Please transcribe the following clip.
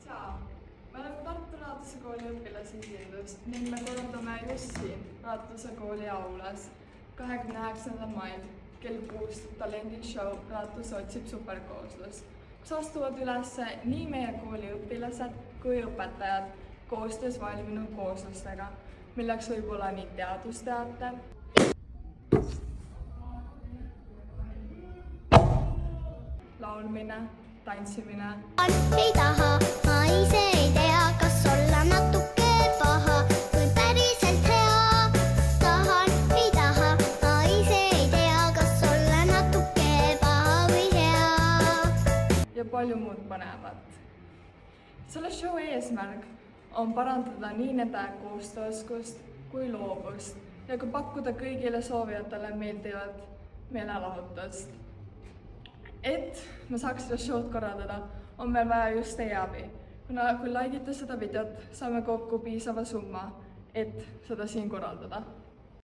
Tšau! Me oleme Tartu Raatuse kooli õpilasesindus ning me korraldame just siin Raatuse kooli aulas 29. mail kell 6 talendishow Raatus otsib superkooslust, kus astuvad üles nii meie kooli õpilased kui õpetajad koostöös valminud kooslustega, milleks võib olla nii teadusteater, laulmine, tantsimine. Ei taha, ma ise ei tea, kas olla natuke paha või päriselt hea. Tahan, ei taha, ma ise ei tea, kas olla natuke paha või hea. Ja palju muud põnevat. Selle show eesmärk on parandada nii nende koostööoskust kui loovust ja ka pakkuda kõigile soovijatele meeldivat meelelahutust. Et me saaks seda showd korraldada, on meil vaja just teie abi. Kui likeite seda videot, saame kokku piisava summa, et seda siin korraldada.